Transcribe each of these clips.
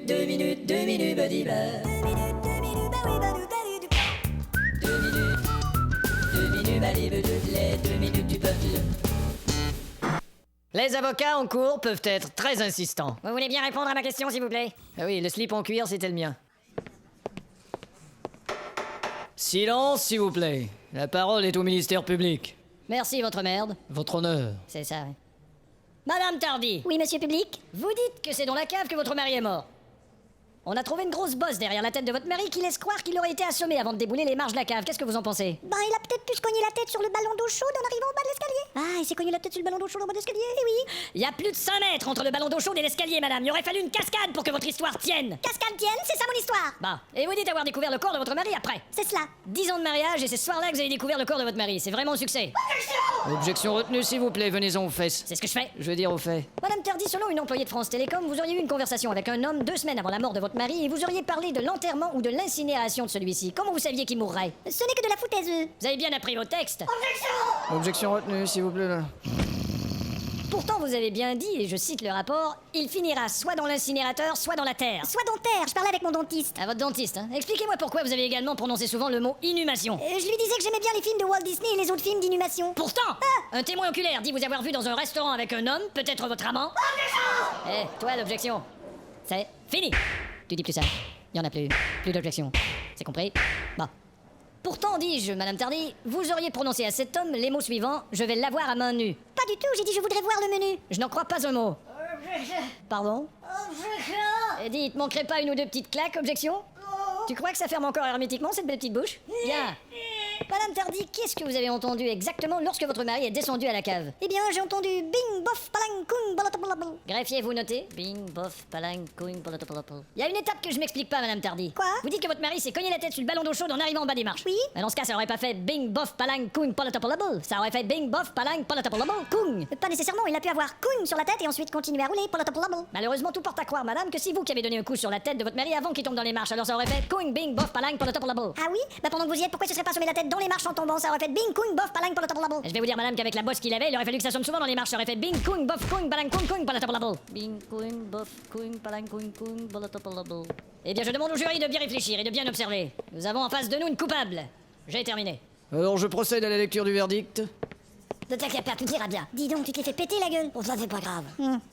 2 minutes, body bar. 2 minutes, 2 minutes, body les 2 minutes du peuple. Les avocats en cours peuvent être très insistants. Vous voulez bien répondre à ma question, s'il vous plaît? Ah oui, le slip en cuir, c'était le mien. Silence, s'il vous plaît. La parole est au ministère public. Merci, votre merde. Votre honneur. C'est ça, oui. Madame Tardy, Oui, monsieur public? vous dites que c'est dans la cave que votre mari est mort. On a trouvé une grosse bosse derrière la tête de votre mari qui laisse croire qu'il aurait été assommé avant de débouler les marches de la cave. Qu'est-ce que vous en pensez? Ben, il a peut-être pu se cogner la tête sur le ballon d'eau chaude en arrivant au bas de l'escalier. Ah, il s'est cogné la tête sur le ballon d'eau chaude en bas de l'escalier, eh oui. Il y a plus de 5 mètres entre le ballon d'eau chaude et l'escalier, madame. Il aurait fallu une cascade pour que votre histoire tienne. Cascade tienne, c'est ça mon histoire. Bah, et vous dites avoir découvert le corps de votre mari après. C'est cela. 10 ans de mariage et c'est ce soir-là que vous avez découvert le corps de votre mari. C'est vraiment un succès. Objection retenue, s'il vous plaît, venez-en aux fesses. C'est ce que je fais. Je veux dire aux faits. Madame Tardy, selon une employée de France Télécom, vous auriez eu une conversation avec un homme 2 semaines avant la mort de votre mari et vous auriez parlé de l'enterrement ou de l'incinération de celui-ci. Comment vous saviez qu'il mourrait? Ce n'est que de la foutaise. Vous avez bien appris vos textes. Objection retenue, s'il vous plaît, là. Pourtant, vous avez bien dit, et je cite le rapport, il finira soit dans l'incinérateur, soit dans la terre. Sois dentaire, je parlais avec mon dentiste. À votre dentiste, hein. Expliquez-moi pourquoi vous avez également prononcé souvent le mot inhumation. Je lui disais que j'aimais bien les films de Walt Disney et les autres films d'inhumation. Pourtant, un témoin oculaire dit vous avoir vu dans un restaurant avec un homme, peut-être votre amant. Eh, toi, l'objection. C'est fini. Tu dis plus ça. Il y en a plus. Plus d'objection. C'est compris? Bon. Pourtant, dis-je, Madame Tardy, vous auriez prononcé à cet homme les mots suivants, je vais l'avoir à main nue. Pas du tout, j'ai dit je voudrais voir le menu. Je n'en crois pas un mot. Pardon? Et dis, il te manquerait pas une ou deux petites claques, objection? Tu crois que ça ferme encore hermétiquement cette belle petite bouche? Bien. Madame Tardy, qu'est-ce que vous avez entendu exactement lorsque votre mari est descendu à la cave? Eh bien, j'ai entendu bing, bof, palang, kung, balatapalapal. Greffier, vous notez? Bing, bof, palang, couing, palatapalapal. Il y a une étape que je m'explique pas, Madame Tardy. Quoi? Vous dites que votre mari s'est cogné la tête sur le ballon d'eau chaude en arrivant en bas des marches. Oui. Mais dans ce cas, ça aurait pas fait bing, bof, palang, couing, palatapalapal. Ça aurait fait bing, bof, palang, palatapalapal, kung. Pas nécessairement, il a pu avoir kung sur la tête et ensuite continuer à rouler, palatapalapal. Malheureusement, tout porte à croire, madame, que c'est vous qui avez donné un coup sur la tête de votre mari avant qu'il tombe dans les marches. Alors ça aurait fait couing, bing, bof, palang, palatapalapal. Ah oui? Bah pendant que vous y êtes, pourquoi ce serait pas sommer la tête dans les marches en tombant? Ça aurait fait bing, kung, bof, palang, palatapalapal. Je vais vous dire, madame, qu'avec la bosse qu'il avait, il aurait fallu que ça sonne souvent dans les marches. Ça aurait fait bing, couing, bof, couing, palang, couing, palatapalapal. Bing, couing, bof, couing, palang, couing, palatapalapal. Eh bien, je demande au jury de bien réfléchir et de bien observer. Nous avons en face de nous une coupable. J'ai terminé. Alors, je procède à la lecture du verdict. Ne t'inquiète pas, tout ira bien. Dis donc, tu t'es fait péter la gueule. Bon, ça c'est pas grave.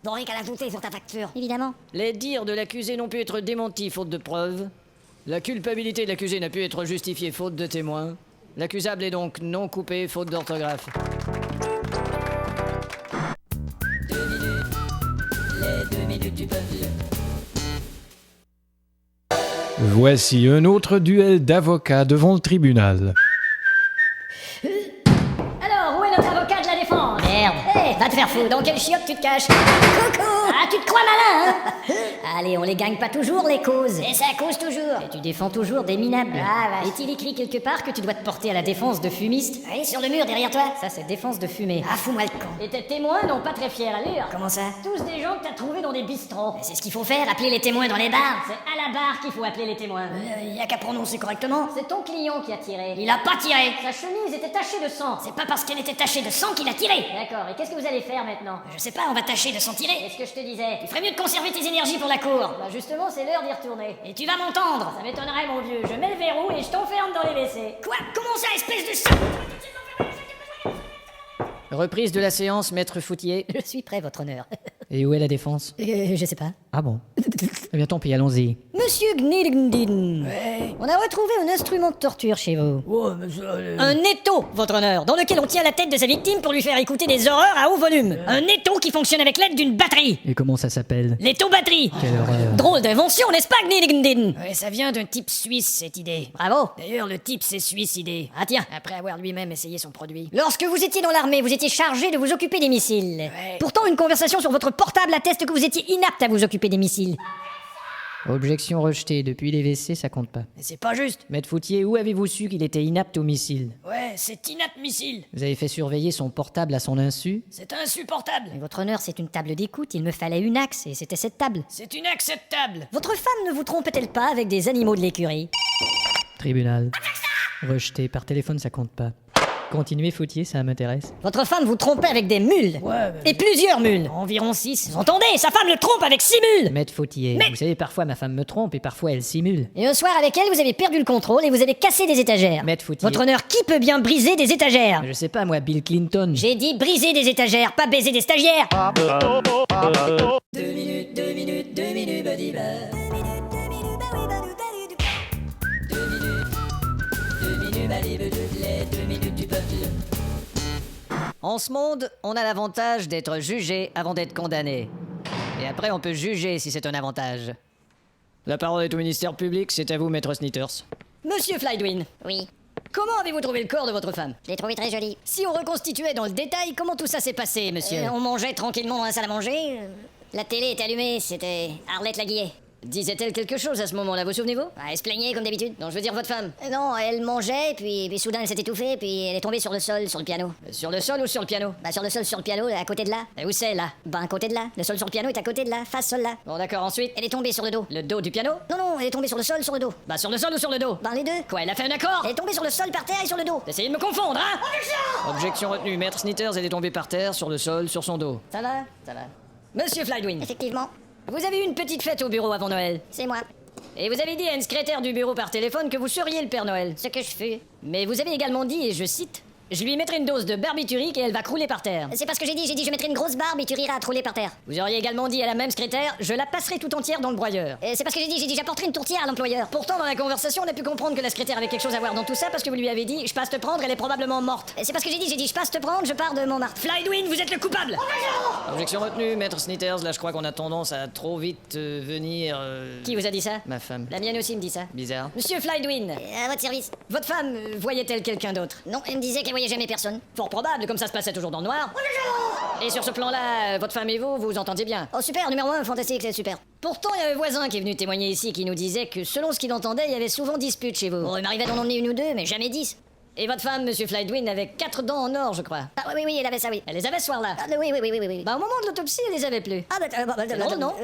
Bon, rien qu'à l'ajouter sur ta facture. Évidemment. Les dires de l'accusé n'ont pu être démentis faute de preuves. La culpabilité de l'accusé n'a pu être justifiée faute de témoins. L'accusable est donc non coupé faute d'orthographe. 2 minutes, les 2 minutes du peuple. Voici un autre duel d'avocats devant le tribunal. Alors, où est notre avocat de la défense? Merde. Hé, va te faire foutre. Dans quelle chiotte tu te caches? Coucou. Ah, tu te crois malin, hein? Allez, on les gagne pas toujours, les causes. Et ça cause toujours. Et tu défends toujours des minables. Ah, vache. Est-il écrit quelque part que tu dois te porter à la défense de fumistes? Oui, sur le mur derrière toi. Ça, c'est défense de fumée. Ah, fous-moi le con. Et tes témoins n'ont pas très fière allure. Comment ça? Tous des gens que t'as trouvés dans des bistrots. C'est ce qu'il faut faire, appeler les témoins dans les bars. C'est à la barre qu'il faut appeler les témoins. Y a qu'à prononcer correctement. C'est ton client qui a tiré. Il a pas tiré. Sa chemise était tachée de sang. C'est pas parce qu'elle était tachée de sang qu'il a tiré. D'accord, et qu'est-ce que vous allez faire maintenant? Je sais pas, on va tâcher de s'en tirer. C'est ce que je te disais. Il ferait mieux de conserver tes énergies pour la cour. Bah justement, c'est l'heure d'y retourner. Et tu vas m'entendre. Ça m'étonnerait, mon vieux. Je mets le verrou et je t'enferme dans les WC. Quoi? Comment ça, espèce de sang? Reprise de la séance, maître Foutier. Je suis prêt, votre honneur. Et où est la défense? Je sais pas. Ah bon? Eh bien, tant pis, allons-y. Monsieur Gnilgndin. On a retrouvé un instrument de torture chez vous. Un étau, votre honneur, dans lequel on tient la tête de sa victime pour lui faire écouter des horreurs à haut volume. Un étau qui fonctionne avec l'aide d'une batterie. Et comment ça s'appelle? L'étau-batterie. Quelle horreur. Drôle d'invention, n'est-ce pas, Gnilgndin? Ouais, ça vient d'un type suisse, cette idée. Bravo. D'ailleurs, le type s'est suicidé. Ah tiens. Après avoir lui-même essayé son produit. Lorsque vous étiez dans l'armée, vous étiez chargé de vous occuper des missiles. Ouais. Pourtant, une conversation sur votre portable atteste que vous étiez inapte à vous occuper des missiles. Objection rejetée. Depuis les WC, ça compte pas. Mais c'est pas juste. Maître Foutier, où avez-vous su qu'il était inapte au missile? Ouais, c'est inadmissible. Vous avez fait surveiller son portable à son insu? C'est insupportable. Mais votre honneur, c'est une table d'écoute, il me fallait une axe, et c'était cette table. C'est inacceptable. Votre femme ne vous trompe-t-elle pas avec des animaux de l'écurie? Tribunal. Rejeté. Par téléphone, ça compte pas. Continuez, Fautier, ça m'intéresse. Votre femme vous trompait avec des mules. Et plusieurs mules. Environ 6. Vous entendez? Sa femme le trompe avec 6 mules. Maître Fautier, vous savez, parfois ma femme me trompe et parfois elle simule. Et un soir avec elle, vous avez perdu le contrôle et vous avez cassé des étagères. Maître Fautier. Votre honneur, qui peut bien briser des étagères? Je sais pas, moi, Bill Clinton. J'ai dit briser des étagères, pas baiser des stagiaires. 2 minutes, 2 minutes, 2 minutes, badiba. 2 minutes, badiba, 2 minutes du peuple. En ce monde, on a l'avantage d'être jugé avant d'être condamné. Et après, on peut juger si c'est un avantage. La parole est au ministère public, c'est à vous, maître Snitters. Monsieur Flydwin, Oui, comment avez-vous trouvé le corps de votre femme? je l'ai trouvé très joli. Si on reconstituait dans le détail, comment tout ça s'est passé, monsieur? On mangeait tranquillement dans la salle à manger. La télé était allumée, c'était Arlette Laguillet. Disait-elle quelque chose à ce moment-là, vous souvenez-vous? Elle se plaignait comme d'habitude. Non, je veux dire votre femme. Non, elle mangeait, puis soudain elle s'est étouffée, puis elle est tombée sur le sol, sur le piano. Sur le sol ou sur le piano? Bah sur le sol, sur le piano, à côté de là. Et où c'est, là? Bah à côté de là. Le sol sur le piano est à côté de là, face sol là. Bon, d'accord, ensuite? Elle est tombée sur le dos. Le dos du piano? Non, non, elle est tombée sur le sol, sur le dos. Bah, sur le sol ou sur le dos? Bah les deux. Quoi, elle a fait un accord? Elle est tombée sur le sol, par terre et sur le dos. Essayez de me confondre, hein? Objection retenue, maître Snitters, elle est tombée par terre, sur le sol, sur son dos. Ça va? Ça va. Monsieur Flydwin, Effectivement, vous avez eu une petite fête au bureau avant Noël. c'est moi. Et vous avez dit à une secrétaire du bureau par téléphone que vous seriez le Père Noël. Ce que je fus. Mais vous avez également dit, et je cite, je lui mettrai une dose de barbiturique et elle va crouler par terre. C'est pas ce que j'ai dit je mettrai une grosse barbe et tu riras à trouler par terre. Vous auriez également dit à la même secrétaire, je la passerai tout entière dans le broyeur. C'est pas ce que j'ai dit j'apporterai une tourtière à l'employeur. Pourtant, dans la conversation, on a pu comprendre que la secrétaire avait quelque chose à voir dans tout ça parce que vous lui avez dit, je passe te prendre, elle est probablement morte. C'est pas ce que j'ai dit je passe te prendre, je pars de Montmartre. Flydwin, vous êtes le coupable! Objection retenue, maître Snitters, là je crois qu'on a tendance à trop vite venir... Qui vous a dit ça? Ma femme. La mienne aussi me dit ça. Bizarre. Monsieur Flydwin, À votre service. votre femme voyait-elle quelqu'un d'autre? Non, elle me disait qu'elle voyait jamais personne. Fort probable, comme ça se passait toujours dans le noir. Et sur ce plan-là, votre femme et vous, vous entendiez bien. Oh super, numéro 1, fantastique, c'est super. Pourtant, il y a un voisin qui est venu témoigner ici qui nous disait que selon ce qu'il entendait, il y avait souvent dispute chez vous. Bon, il m'arrivait d'en emmener une ou deux, mais jamais 10. Et votre femme, monsieur Flydwin, avait 4 dents en or, je crois. Ah oui, elle avait ça, oui. Elle les avait ce soir-là. Ah, oui. Bah, au moment de l'autopsie, elle les avait plus. Ah C'est drôle, non?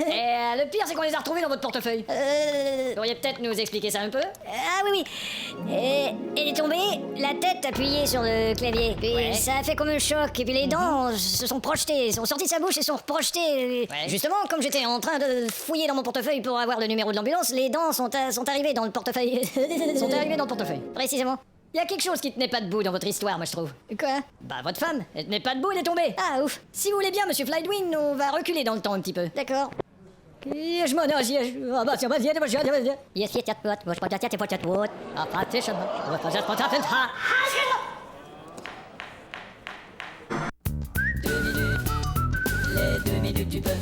Et le pire, c'est qu'on les a retrouvés dans votre portefeuille. Vous pourriez peut-être nous expliquer ça un peu? Ah oui. Elle est tombée, la tête appuyée sur le clavier. Puis Ouais. ça a fait comme un choc. Et puis les dents se sont projetées, sont sorties de sa bouche et sont reprojetées. Ouais. Justement, comme j'étais en train de fouiller dans mon portefeuille pour avoir le numéro de l'ambulance, les dents sont arrivées dans le portefeuille. Sont arrivés dans le portefeuille. Précisément. Il y a quelque chose qui tenait pas debout dans votre histoire, moi, je trouve. Quoi? Bah, votre femme, elle tenait pas debout, elle est tombée. Ah ouf. Si vous voulez bien, monsieur Flydwin, on va reculer dans le temps un petit peu. D'accord. Je m'en ai, Les 2 minutes du peuple.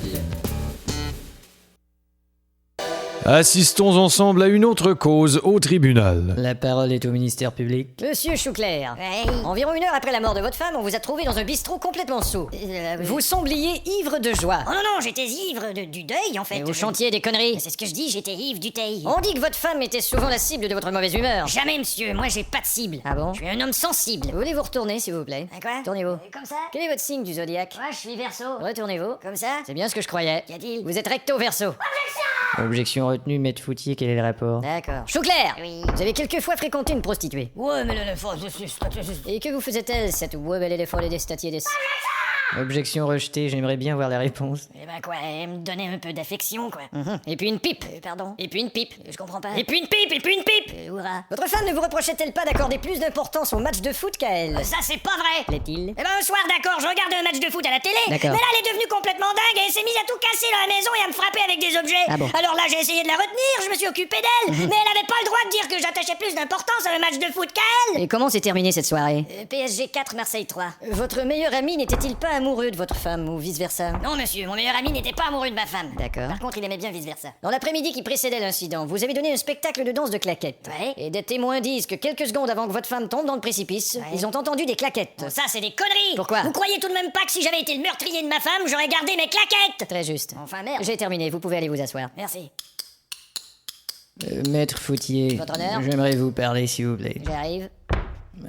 Assistons ensemble à une autre cause au tribunal. La parole est au ministère public. Monsieur Chouclair, Ouais. environ 1 heure après la mort de votre femme, on vous a trouvé dans un bistrot complètement sous. Vous sembliez ivre de joie. Oh non, j'étais ivre du deuil en fait. Et vous chantiez des conneries. C'est ce que je dis, j'étais ivre du deuil. On dit que votre femme était souvent la cible de votre mauvaise humeur. Jamais, monsieur, moi j'ai pas de cible. Ah bon? Je suis un homme sensible. Voulez-vous retourner, s'il vous plaît? Quoi? Tournez-vous. Comme ça? Quel est votre signe du zodiaque? Moi, je suis verso. Retournez-vous. Comme ça? C'est bien ce que je croyais. Qu'y a-t-il? Vous êtes recto verso. Objection retenue, maître Fautier, quel est le rapport? D'accord. Chouclair! Oui. Vous avez quelquefois fréquenté une prostituée. Ouais, mais l'éléphant, Et que vous faisait-elle, cette belle éléphant des statiers? Objection rejetée, j'aimerais bien voir la réponse. Eh ben quoi, elle me donnait un peu d'affection, quoi. Et puis une pipe. Pardon? Et puis une pipe. Je comprends pas. Et puis une pipe, et puis une pipe. Hurrah. Votre femme ne vous reprochait-elle pas d'accorder plus d'importance au match de foot qu'à elle? Ça, c'est pas vrai! L'est-il? Eh ben, un soir, d'accord, je regardais un match de foot à la télé, mais D'accord. là, elle est devenue complètement dingue et elle s'est mise à tout casser dans la maison et à me frapper avec des objets. Ah bon. Alors là, j'ai essayé de la retenir, je me suis occupé d'elle, mais elle avait pas le droit de dire que j'attachais plus d'importance à un match de foot qu'à elle. Et comment s'est terminée cette soirée? PSG 4, Marseille 3. Votre meilleur ami n'était-il pas amoureux de votre femme ou vice-versa? Non, monsieur, mon meilleur ami n'était pas amoureux de ma femme. D'accord. Par contre, il aimait bien vice-versa. Dans l'après-midi qui précédait l'incident, vous avez donné un spectacle de danse de claquettes. Ouais. Et des témoins disent que quelques secondes avant que votre femme tombe dans le précipice, ils ont entendu des claquettes. Bon, ça, c'est des conneries! Pourquoi? Vous croyez tout de même pas que si j'avais été le meurtrier de ma femme, j'aurais gardé mes claquettes? Très juste. Enfin, merde. J'ai terminé, vous pouvez aller vous asseoir. Merci. Maître Fautier, Votre honneur? j'aimerais vous parler, s'il vous plaît. J'arrive.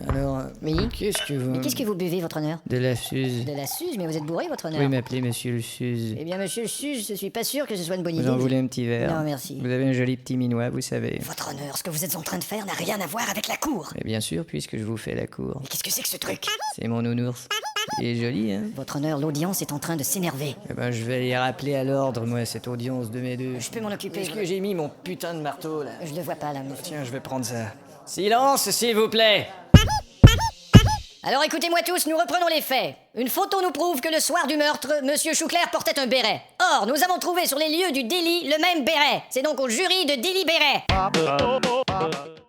Alors, Oui. qu'est-ce que vous... Mais qu'est-ce que vous buvez, votre honneur? De la Suze. De la Suze, mais vous êtes bourré, votre honneur. Oui, m'appelez monsieur le Suze. Eh bien, monsieur le Suze, je suis pas sûr que ce soit une bonne idée. Vous en voulez un petit verre? Non, merci. Vous avez un joli petit minois, vous savez. Votre honneur, ce que vous êtes en train de faire n'a rien à voir avec la cour. Mais bien sûr, puisque je vous fais la cour. Mais qu'est-ce que c'est que ce truc? C'est mon nounours. Il est joli, hein? Votre honneur, l'audience est en train de s'énerver. Eh ben, je vais les rappeler à l'ordre, moi, cette audience de mes deux. Je peux m'en occuper. Est-ce que j'ai mis mon putain de marteau, là? Je le vois pas, là, monsieur. Tiens, je vais prendre ça. Silence, s'il vous plaît! Alors écoutez-moi tous, nous reprenons les faits. Une photo nous prouve que le soir du meurtre, monsieur Chouclair portait un béret. Or, nous avons trouvé sur les lieux du délit le même béret. C'est donc au jury de délibérer.